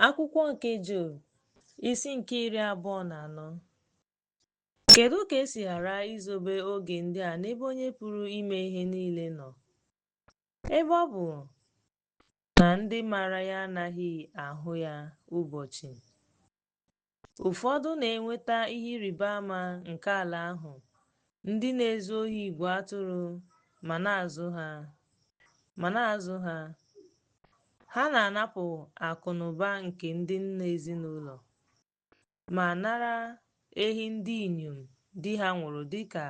Akwụkwọ nke Job isi nke 24. Kedu ka esi ghara izobe oge ndị a n'ebe Onye pụrụ ime ihe niile nọ? Ebe ọ bụ na ndị maara ya anaghị ahụ ya ụbọchị. Ụfọdụ na-enweta ihe ịrịba ama nke ala ahụ, ndị na-ezu ohi igwe atụrụ ma na-azụ ha. Ha na-anapụ akụ na ụba nke ndị nna ezinụlọ, ma nara ehi ndị inyom di ha nwụrụ dịka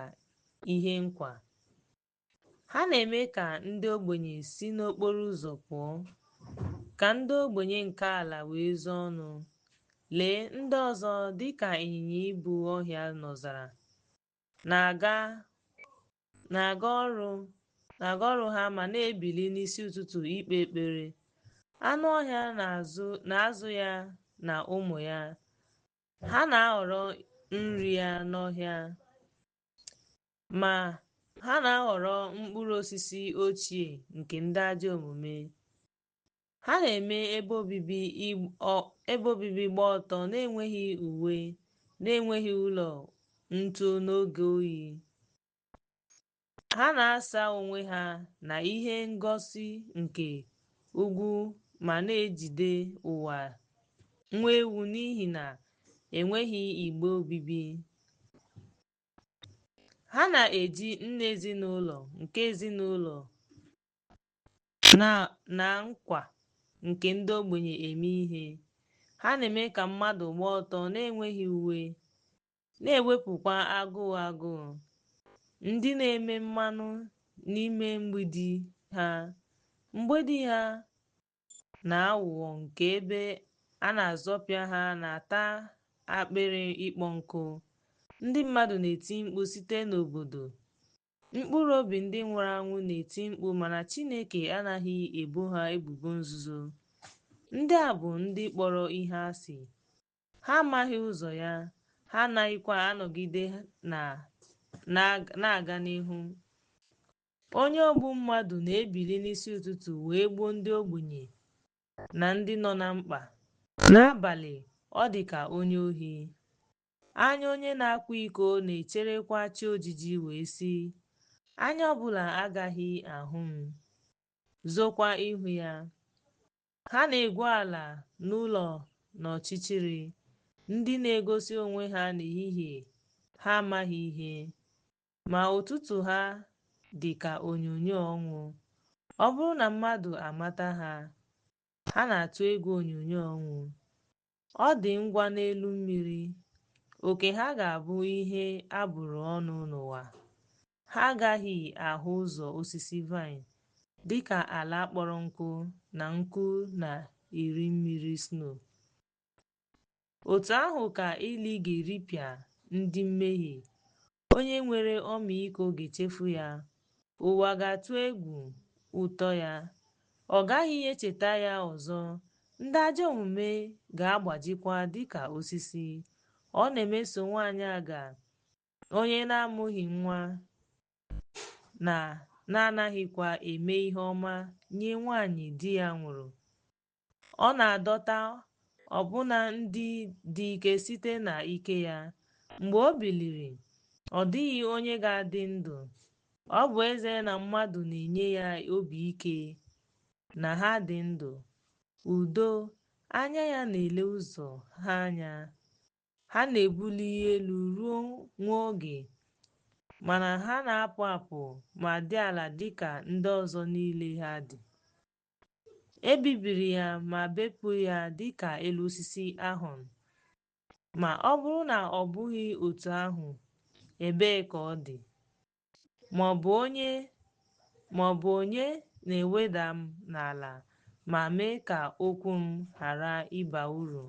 ihe nkwa. Ha na-eme ka ndị ogbenye si n'okporo ụzọ pụọ, ka ndị ogbenye nke ala wee zuo ọnụ. Lee, ndị ọzọ dịka ịnyịnya ibu ọhịa n'ọzara na-aga ọrụ ha ma na-ebili n'isi ụtụtụ ikpe ekpere. Anụ ọhịa na-azụ ya na ụmụ ya. Ha na-aghọrọ nri ya n'ọhịa, ma ha na-aghọrọ mkpụrụ osisi ochie nke ndị ajọ omume. Ha na-eme ebe obibi gba ọtọ na-enweghị uwe, na-enweghị ụlọ ntu n'oge oyi. Ha na-asa onwe ha na ihe ngosi nke ugwu ma na-ejide ụwa nwa ewu n'ihi na enweghị igbe obibi. Ha na-eji nna ezinụlọ nke ezinụlọ na nkwa nke ndị ogbenye eme ihe. Ha na-eme ka mmadụ gba ọtọ na-enweghị uwe, na-ewepụkwa agụụ. Ndị na-eme mmanụ n'ime mgbidi ha na aghụghọ nke ebe a na-azọpịa ha na-ata akpịrị ịkpọ nkụ. Ndị mmadụ na-eti mkpu site n'obodo. Mkpụrụ obi ndị nwụrụ anwụ na-eti mkpu, mana Chineke anaghị ebo ha ebubo nzuzo. Ndị a bụ ndị kpọrọ ihe asị. Ha amaghị ụzọ ya. Ha anaghịkwa anọgide na-aga n'ihu. Onye ogbu mmadụ na-ebili n'isi ụtụtụ wee gbuo ndị ogbenye na ndị nọ na mkpa. N'abalị, ọ dị ka onye ohi. Anya onye na-akwa iko na-echerekwa chi ojiji wee sị, anya ọbụla agaghị ahụ m, zokwa ihu ya. Ha na-egwu ala n'ụlọ n'ọchịchịrị. Ndị na-egosi onwe ha n'ehihie ha amaghị ihe, ma ụtụtụ ha dị ka onyinyo ọnwụ. Ọ bụrụ na mmadụ amata ha, ha na-atụ egwu onyinyo ọnwụ. Ọ dị ngwa n'elu mmiri. Oke ha ga-abụ ihe a bụrụ ọnụ n'ụwa. Ha agaghị ahụ ụzọ osisi vaịn, dịka ala kpọrọ nkụ na nkụ na-eri mmiri snow. Otu ahụ ka ili ga-eripịa ndị mmehie. Onye nwere ọmịiko ga-echefu ya. Ụwa ga-atụ egwu ụtọ ya. Ọ gaghị echeta ya ọzọ. Ndị ajọ omume ga-agbajikwa dịka osisi. Ọ na-emeso nwanyị aga, onye na-amụghị nwa, na-anaghịkwa eme ihe ọma nye nwanyị di ya nwụrụ. Ọ na-adọta ọbụna ndị dị ike site na ike ya. Mgbe o biliri, ọ dịghị onye ga-adị ndụ. Ọ bụ eze na mmadụ na-enye ya obi ike na ha dị ndụ. Udo, anya ya na-ele ụzọ ha anya. Ha na-ebuli elu ruo nwa oge, mana ha na-apụ apụ ma dị ala dịka ndị ọzọ niile ha dị. E bibiri ya ma bepụ ya dịka elu osisi ahọn. Ma ọ bụrụ na ọ bụghị otu ahụ, ebee ka ọ dị? Ma ọ bụ onye na-eweda m n'ala ma mee ka okwu m ghara ịba uru?